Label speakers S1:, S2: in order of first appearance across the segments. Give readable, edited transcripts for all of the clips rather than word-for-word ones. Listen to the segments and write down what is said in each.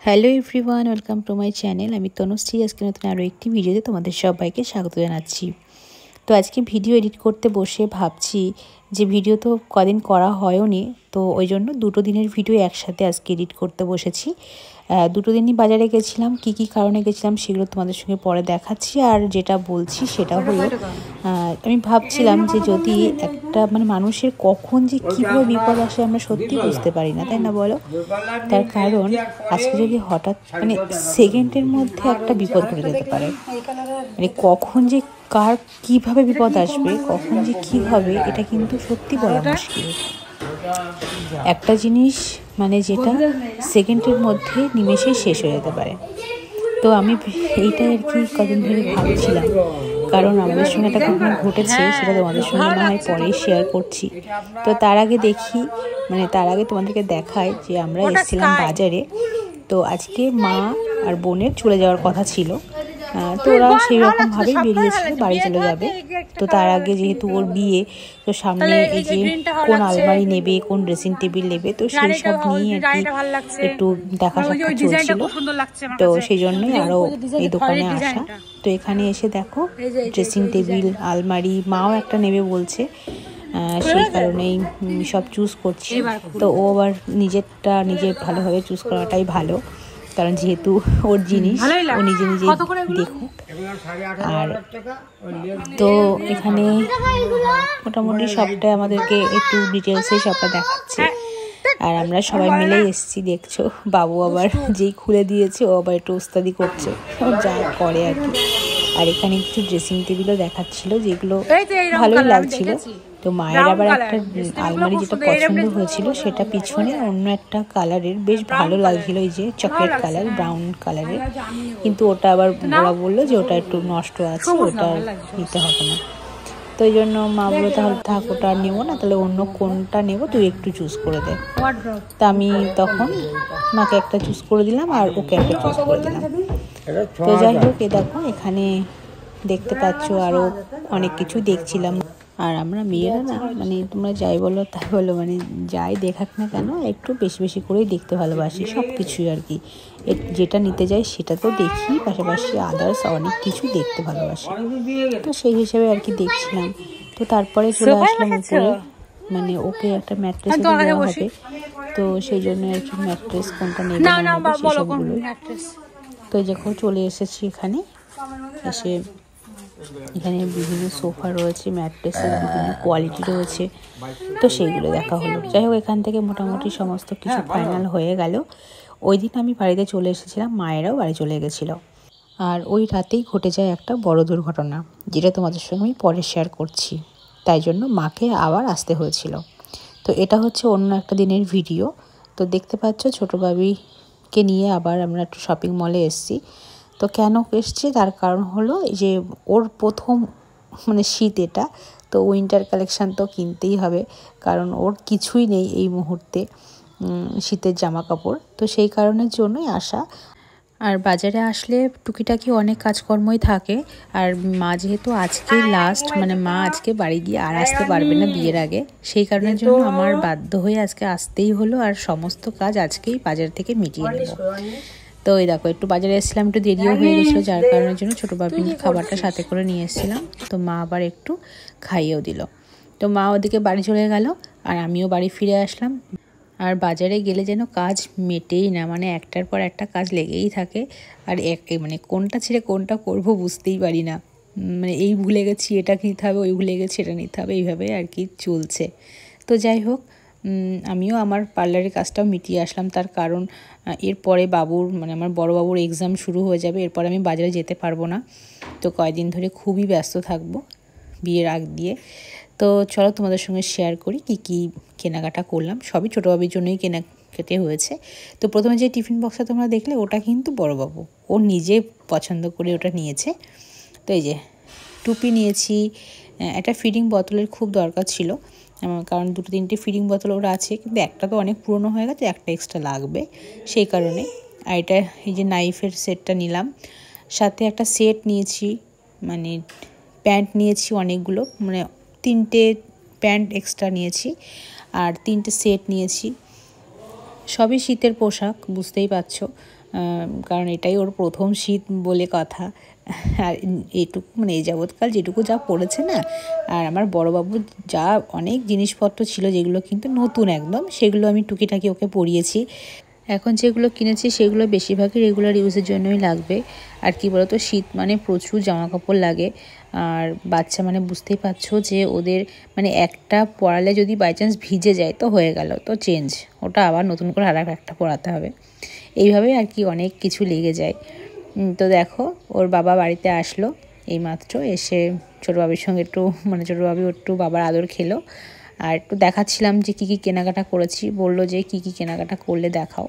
S1: Hello everyone, welcome to my channel. আমি তনুশ্রী। আজকে নতুন আরও একটি ভিডিওতে তোমাদের সবাইকে স্বাগত জানাচ্ছি। তো আজকে ভিডিও এডিট করতে বসে ভাবছি যে ভিডিও তো কদিন করা হয়ওনি, তো ওই জন্য দুটো দিনের ভিডিও একসাথে আজকে এডিট করতে বসেছি। দুটো দিনই বাজারে গেছিলাম, কি কি কারণে গেছিলাম সেগুলো তোমাদের সঙ্গে পরে দেখাচ্ছি। আর যেটা বলছি সেটা হলো, আমি ভাবছিলাম যে যদি একটা মানুষের কখন যে কীভাবে বিপদ আসে আমরা সত্যি বুঝতে পারি না, তাই না বলো? তার কারণ আজকে যদি হঠাৎ সেকেন্ডের মধ্যে একটা বিপদ ঘটে যেতে পারে। কখন যে কার কিভাবে বিপদ আসবে, কখন যে কী হবে, এটা কিন্তু সত্যি বলা মুশকিল। একটা জিনিস যেটা সেকেন্ডের মধ্যে নিমেষেই শেষ হয়ে যেতে পারে। তো আমি এইটাই আর কি কদিন ধরে ভাবছিলাম, কারণ আমাদের সঙ্গে একটা ঘটনা ঘটেছে, সেটা তোমাদের সঙ্গে না হয় পরেই শেয়ার করছি। তো তার আগে দেখি, তার আগে তোমাদেরকে দেখাই যে আমরা এসেছিলাম বাজারে। তো আজকে মা আর বোনের চলে যাওয়ার কথা ছিল, তো ওরা সেই রকমভাবেই বেরিয়েছিল, বাড়ি চলে যাবে। তো তার আগে যেহেতু ওর বিয়ে, তো সামনে এই যে কোন আলমারি নেবে, কোন ড্রেসিং টেবিল নেবে, তো সেই সব নিয়ে আর কি একটু দেখা সাক্ষাৎ চলছিল। তো সেই জন্যই আরও এই দোকানে আসা। তো এখানে এসে দেখো ড্রেসিং টেবিল, আলমারি, মাও একটা নেবে বলছে, সেই কারণেই সব চুজ করছি। তো ও আবার নিজেরটা নিজে ভালোভাবে চুজ করাটাই ভালো, কারণ যেহেতু ওর জিনিস ও নিজে নিজে দেখুক। আর তো এখানে মোটামুটি সবটাই আমাদেরকে একটু ডিটেলসে সবটা দেখাচ্ছে। আর আমরা সবাই মিলেই এসেছি, দেখছো। বাবু আবার যেই খুলে দিয়েছে ও আবার একটু ওস্তাদি করছে, ও যা করে আর কি। আর এখানে কিছু ড্রেসিং টেবিলও দেখাচ্ছিল, যেগুলো ভালোই লাগছিল। তো মায়ের আবার একটা আলমারি যেটা পছন্দ হয়েছিল, সেটা পিছনে অন্য একটা কালারের, বেশ ভালো লাগছিল, এই যে চকলেট কালার, ব্রাউন কালারের। কিন্তু ওটা আবার ওরা বললো যে ওটা একটু নষ্ট আছে, ওটা নিতে হবে না। তো এই জন্য মা বললো তাহলে থাক, ওটা আর নেবো না, তাহলে অন্য কোনটা নেবো তুই একটু চুজ করে দে। তা আমি তখন মাকে একটা চুজ করে দিলাম আর ওকে একটা চুজ করে দিলাম। তো যাই হোক, এ দেখো এখানে দেখতে পাচ্ছ আরও অনেক কিছু দেখছিলাম। আর আমরা মেয়েরা না, তোমরা যাই বলো তাই বলো, যাই দেখাক না কেন একটু বেশি বেশি করেই দেখতে ভালোবাসি সব কিছুই আর কি। যেটা নিতে যাই সেটা তো দেখি, পাশাপাশি আদার্স অনেক কিছু দেখতে ভালোবাসি। তো সেই হিসেবে আর কি দেখছিলাম। তো তারপরে চলে আসলাম উপরে, ওকে একটা ম্যাট্রেস দেওয়া হবে, তো সেই জন্য আর কি ম্যাট্রেস কোনটা নেবে না নেবে সেসবগুলো। তো যখন চলে এসেছি এখানে, এসে এখানে বিভিন্ন সোফা রয়েছে, ম্যাট্রেসের বিভিন্ন কোয়ালিটি রয়েছে, তো সেইগুলো দেখা হলো। যাই হোক, এখান থেকে মোটামুটি সমস্ত কিছু ফাইনাল হয়ে গেল। ওই দিন আমি বাড়িতে চলে এসেছিলাম, মায়েরাও বাড়ি চলে গেছিলো। আর ওই রাতেই ঘটে যায় একটা বড় দুর্ঘটনা, যেটা তোমাদের সঙ্গে আমি পরে শেয়ার করছি। তাই জন্য মাকে আবার আসতে হয়েছিল। তো এটা হচ্ছে অন্য একটা দিনের ভিডিও। তো দেখতে পাচ্ছ ছোটো বাবিকে নিয়ে আবার আমরা একটু শপিং মলে এসেছি। তো কেন এসছি তার কারণ হলো যে ওর প্রথম শীত এটা, তো উইন্টার কালেকশান তো কিনতেই হবে, কারণ ওর কিছুই নেই এই মুহূর্তে শীতের জামা কাপড়। তো সেই কারণের জন্যই আসা। আর বাজারে আসলে টুকিটাকি অনেক কাজকর্মই থাকে। আর মা যেহেতু আজকেই লাস্ট, মা আজকে বাড়ি গিয়ে আর আসতে পারবে না বিয়ের আগে, সেই কারণের জন্য আমার বাধ্য হয়ে আজকে আসতেই হলো। আর সমস্ত কাজ আজকেই বাজার থেকে মিটিয়ে নেব। তো এই দেখো, একটু বাজারে এসেছিলাম, একটু দেরিও হয়ে গেছিলো, যার কারণের জন্য ছোটো বাপিকে খাবারটা সাথে করে নিয়ে এসেছিলাম। তো মা আবার একটু খাইয়েও দিল। তো মা ওদিকে বাড়ি চলে গেল, আর আমিও বাড়ি ফিরে আসলাম। আর বাজারে গেলে যেন কাজ মেটেই না, একটার পর একটা কাজ লেগেই থাকে। আর কোনটা ছেড়ে কোনটা করব বুঝতেই পারি না। এই ভুলে গেছি এটা নিতে হবে, ওই ভুলে গেছি এটা নিতে হবে, এইভাবে আর কি চলছে। তো যাই হোক, আমিও আমার পার্লারের কাজটাও মিটিয়ে আসলাম। তার কারণ এরপরে বাবুর আমার বড় বাবুর এক্সাম শুরু হয়ে যাবে, এরপর আমি বাজারে যেতে পারবো না। তো কয়েকদিন ধরে খুবই ব্যস্ত থাকবো বিয়ের আগ দিয়ে। তো চলো তোমাদের সঙ্গে শেয়ার করি কি কি কেনাকাটা করলাম। সবই ছোটো বাবির জন্যই কেনাকাটা হয়েছে। তো প্রথমে যে টিফিন বক্সটা তোমরা দেখলে, ওটা কিন্তু বড়োবাবু ও নিজে পছন্দ করে ওটা নিয়েছে। তো এই যে টুপি নিয়েছি, একটা ফিডিং বোতলের খুব দরকার ছিল, কারণ দুটো তিনটে ফিডিং বোতল ওরা আছে, কিন্তু একটা তো অনেক পুরনো হয়ে গেছে, একটা এক্সট্রা লাগবে সেই কারণে। আর এটা এই যে নাইফের সেটটা নিলাম, সাথে একটা সেট নিয়েছি, প্যান্ট নিয়েছি অনেকগুলো, 3টে প্যান্ট এক্সট্রা নিয়েছি, আর 3টে সেট নিয়েছি। সবই শীতের পোশাক, বুঝতেই পারছো, কারণ এটাই ওর প্রথম শীত বলে কথা। আর এইটুকু মানে এই যাবৎকাল যেটুকু যা পড়েছে না, আর আমার বড়োবাবু যা অনেক জিনিসপত্র ছিল যেগুলো কিন্তু নতুন একদম, সেগুলো আমি টুকিটাকি ওকে পরিয়েছি। এখন যেগুলো কিনেছি সেগুলো বেশিরভাগই রেগুলার ইউজের জন্যই লাগবে। আর কি বলতো, শীত মানে প্রচুর জামা কাপড় লাগে, আর বাচ্চা মানে বুঝতেই পারছো যে ওদের মানে একটা পরালে যদি বাই চান্স ভিজে যায় তো হয়ে গেল, তো চেঞ্জ, ওটা আবার নতুন করে আর একটা পরাতে হবে। এইভাবে আর কি অনেক কিছু লেগে যায়। তো দেখো ওর বাবা বাড়িতে আসলো এইমাত্র, এসে ছোটো বাবির সঙ্গে একটু মানে ছোটো বাবি একটু বাবার আদর খেলো। আর একটু দেখাচ্ছিলাম যে কী কী কেনাকাটা করেছি, বললো যে কী কী কেনাকাটা করলে দেখাও।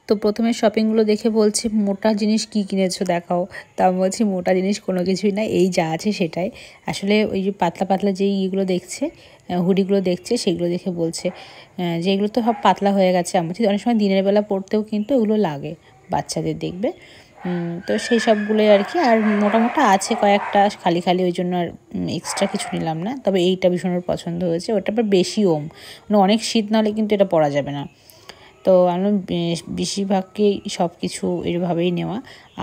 S1: তো প্রথমে শপিংগুলো দেখে বলছে মোটা জিনিস কি কিনেছো দেখাও। তা আমি বলছি মোটা জিনিস কোনো কিছুই না, এই যা আছে সেটাই। আসলে ওই যে পাতলা পাতলা যেই ইগুলো দেখছে, হুডিগুলো দেখছে, সেগুলো দেখে বলছে যে এগুলো তো সব পাতলা হয়ে গেছে। আমার অনেক সময় দিনের বেলা পরতেও কিন্তু এগুলো লাগে বাচ্চাদের, দেখবে। তো সেই সবগুলোই আর কি। আর মোটামোটা আছে কয়েকটা খালি খালি, ওই জন্য আর এক্সট্রা কিছু নিলাম না। তবে এইটা ভীষণ পছন্দ হয়েছে, ওটা আবার বেশি মানে অনেক শীত নাহলে কিন্তু এটা পরা যাবে না। তো আমি বেশিরভাগই সব কিছু এভাবেই নেওয়া।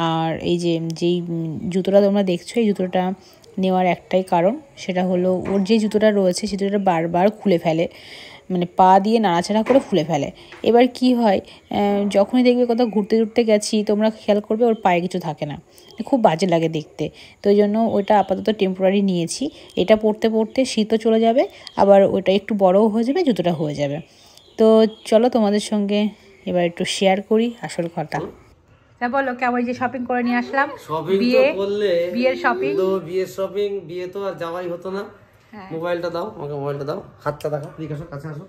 S1: আর এই যেই জুতোটা তোমরা দেখছো, এই জুতোটা নেওয়ার একটাই কারণ, সেটা হলো ওর যে জুতোটা রয়েছে সেই জুতোটা বারবার খুলে ফেলে, মানে পা দিয়ে নাড়াচাড়া করে খুলে ফেলে। এবার কি হয়, যখনই দেখবে কোথাও ঘুরতে ঘুরতে গেছি তোমরা খেয়াল করবে ওর পায়ে কিছু থাকে না, খুব বাজে লাগে দেখতে। তো ওই জন্য ওইটা আপাতত টেম্পোরারি নিয়েছি। এটা পরতে পরতে শীতও চলে যাবে, আবার ওইটা একটু বড়ও হয়ে যাবে, জুতোটা হয়ে যাবে। তো চলো তোমাদের সঙ্গে এবার একটু শেয়ার করি আসল কথা। তা বলো কেমন যে শপিং করে নিয়ে আসলাম। বিয়ের শপিং,
S2: বিয়ে তো আর যাওয়াই হতো না। মোবাইলটা দাও আমাকে, মোবাইলটা দাও, হাতটা দেখো, ঠিক আছে, কাছে আসো,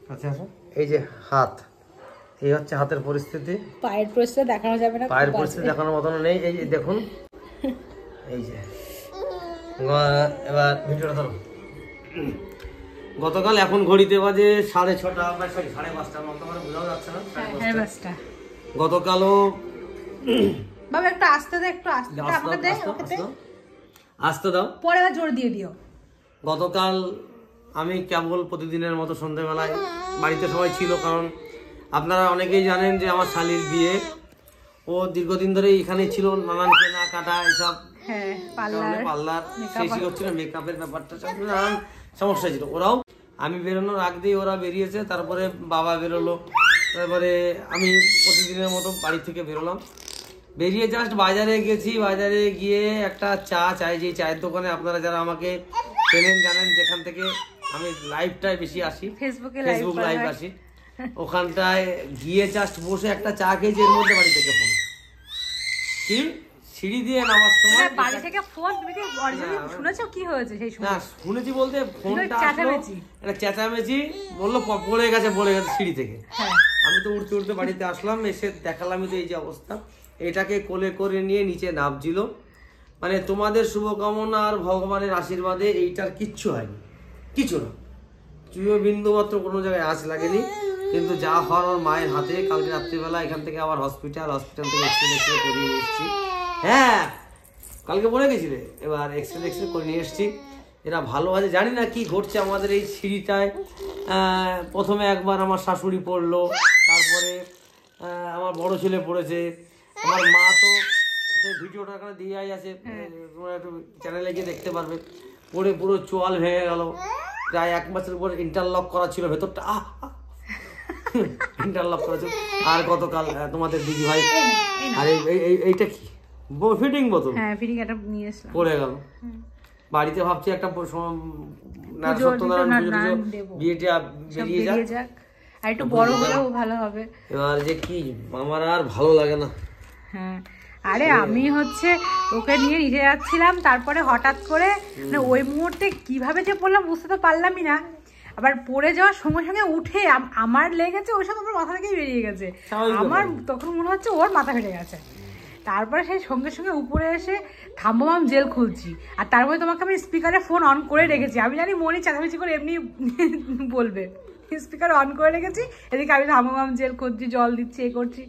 S2: কাছে আসো। এই যে হাত, এই হচ্ছে হাতের পরিস্থিতি।
S1: পায়ের পরিস্থিতি দেখানো যাবে না,
S2: পায়ের পরিস্থিতি দেখানোর মতন নেই। এই যে দেখুন, এই যে এবার ভিডিওটা ধরো। গতকাল এখন ঘড়িতে বাজে 6:30, সরি 5:30 মতো, মানে বোঝাও যাচ্ছে না, 5:30। গতকালও
S1: বাবা একটু আস্তে দে, একটু আস্তে আমাকে দে,
S2: আস্তে দাও,
S1: পরে আবার জোর দিয়ে দিও।
S2: গতকাল আমি কেবল প্রতিদিনের মতো সন্ধ্যাবেলায় বাড়িতে সবাই ছিল, কারণ আপনারা অনেকেই জানেন যে আমার শালির বিয়ে, ও দীর্ঘদিন ধরে এখানেই ছিল, নানান কেনাকাটা এইসব, পার্লার শেষই হচ্ছিল, মেকআপের ব্যাপারটা, নানান সমস্যা ছিল। ওরাও আমি বেরোনোর আগ দিয়ে ওরা বেরিয়েছে, তারপরে বাবা বেরোলো, তারপরে আমি প্রতিদিনের মতো বাড়ি থেকে বেরোলাম। বেরিয়ে জাস্ট বাজারে গেছি, বাজারে গিয়ে একটা চা চাই, যে চায়ের দোকানে আপনারা যারা আমাকে চেনেন জানেন, যেখান থেকে আমি লাইভটায় বেশি আসি, ফেসবুক লাইভ আসি, ওখানটায় গিয়ে জাস্ট বসে একটা চা খেয়েছি, এর মধ্যে বাড়ি থেকে ফোন। কি সিঁড়ি দিয়ে নামার সময়
S1: বাড়ি থেকে ফোন, তুমি কি অরিজিনালি শুনেছো কি হয়েছে সেই সময়?
S2: না শুনেছি বলতে ফোনটা আসলো, এটা চেঁচামেচি বললো পড়ে গেছে সিঁড়ি থেকে। আমি তো উঠতে উঠতে বাড়িতে আসলাম, এসে দেখালাম তো এই যে অবস্থা। এটাকে কোলে করে নিয়ে নিচে নামছিল, মানে তোমাদের শুভকামনা আর ভগবানের আশীর্বাদে এইটার কিচ্ছু হয়নি, কিছু না, চুয়ো বিন্দু মাত্র কোনো জায়গায় আঁচ লাগেনি। কিন্তু যা হওয়ার ওর মায়ের হাতে। কালকে রাত্রিবেলা এখান থেকে আবার হসপিটাল থেকে এক্সরে করে নিয়ে এসেছি। হ্যাঁ কালকে পড়ে গেছিলে, এবার এক্সরে করে নিয়ে এসেছি। এরা ভালো আছে, জানি না কি ঘটছে আমাদের এই সিঁড়িটায়। প্রথমে একবার আমার শাশুড়ি পড়লো, তারপরে আমার বড় ছেলে পড়েছে, আমার মা তো সেই ভিডিওটা এখানে দিয়ে আছে, তোমরা একটু চ্যানেলে গিয়ে দেখতে পারবে। পড়ে পুরো চোয়াল ভেঙে গেল, প্রায় 1 মাসের উপর ইন্টারলক করা ছিল ভেতরটা, ইন্টারলক করা ছিল। আর গতকাল তোমাদের দিদি ভাই, আর এইটা কি ফিটিং বোতল, পড়ে গেল। বাড়িতে ভাবছি একটা সত্যনারায়ণ বিয়েটা বেরিয়ে যাক,
S1: আর একটু বড় হলেও ভালো হবে।
S2: এবার যে কি আমার আর ভালো লাগে না।
S1: হ্যাঁ আরে আমি হচ্ছে ওকে নিয়ে নিচে যাচ্ছিলাম, তারপরে হঠাৎ করে মানে ওই মুহূর্তে কিভাবে যে পড়লাম বুঝতে তো পারলামই না। আবার পড়ে যাওয়ার সঙ্গে সঙ্গে উঠে আমার লেগেছে, ওই সব আমার মাথা থেকেই বেরিয়ে গেছে। আমার তখন মনে হচ্ছে ওর মাথা ফেটে গেছে। তারপরে সেই সঙ্গে সঙ্গে উপরে এসে থাম্বমাম জেল খুলছি, আর তারপরে তোমাকে আমি স্পিকারে ফোন অন করে রেখেছি। আমি জানি মনে চেঁচামেচি করে এমনি বলবে, স্পিকার অন করে রেখেছি, এদিকে আমি থাম্বমাম জেল খুঁজছি, জল দিচ্ছি, এ করছি।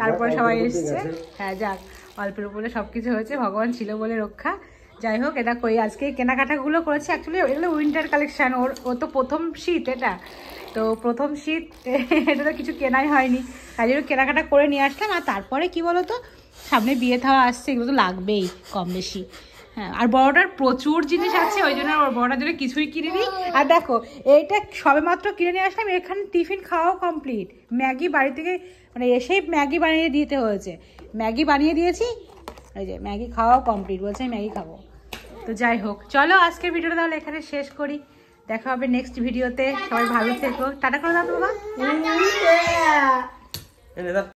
S1: তারপরে সবাই এসছে। হ্যাঁ যাক, অল্পের উপরে সব কিছু হয়েছে, ভগবান ছিল বলে রক্ষা। যাই হোক, এটা করি আজকে কেনাকাটাগুলো করেছি। অ্যাকচুয়ালি এগুলো উইন্টার কালেকশান, ও তো প্রথম শীত এটা, তো প্রথম শীত এটা তো কিছু কেনাই হয়নি, তাই জন্য কেনাকাটা করে নিয়ে আসলাম। আর তারপরে কি বলো তো, সামনে বিয়ে থাওয়া আসছে, এগুলো তো লাগবেই কম বেশি। হ্যাঁ, আর বড়টার প্রচুর জিনিস আছে, ওই জন্য আর বড়টার জন্য কিছুই কিনিনি। আর দেখো এইটা সবে মাত্র কিনে নিয়ে আসলাম, এখানে টিফিন খাওয়াও কমপ্লিট। ম্যাগি বাড়ি থেকে মানে এসেই ম্যাগি বানিয়ে দিতে হয়েছে, ম্যাগি বানিয়ে দিয়েছি, এই যে ম্যাগি খাওয়াও কমপ্লিট, বলছে ম্যাগি খাবো। তো যাই হোক, চলো আজকের ভিডিওটা তাহলে এখানে শেষ করি, দেখা হবে নেক্সট ভিডিওতে। সবাই ভালো থেকো, টাটা করে দাও বাবা।